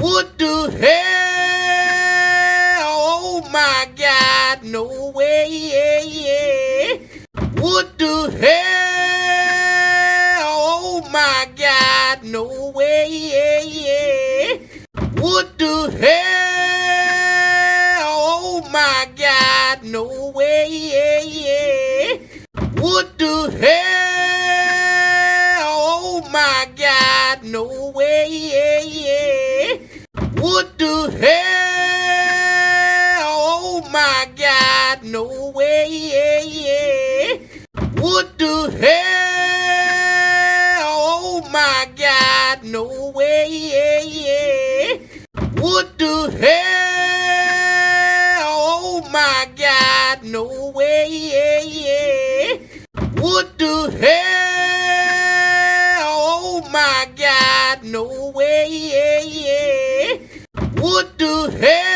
What the hell? Oh my God, no way. What the hell? Oh my God, no way. What the hell? Oh my God, no way. What the hell? Oh my God, no way. What the hell? Oh my God, no way. What the hell? Oh my God, no way. What the hell? Oh my God, no way. What the hell? Oh my God, no way. What the hell?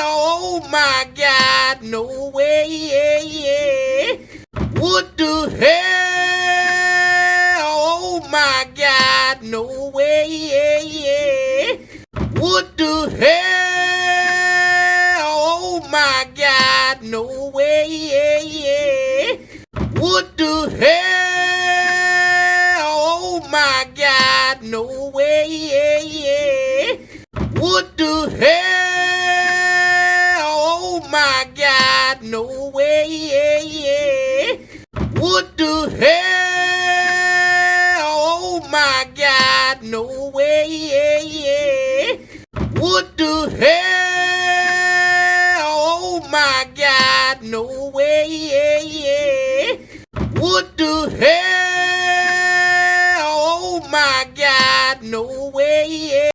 Oh my God, no way. What the hell? Oh my God, no way. What the hell? Oh my God, no way. What the hell? Oh my God, no way. What the hell? Oh my God, no way. What the hell? Oh my God, no way. What the hell? Oh my God, no way. What the hell? Oh my God, no way.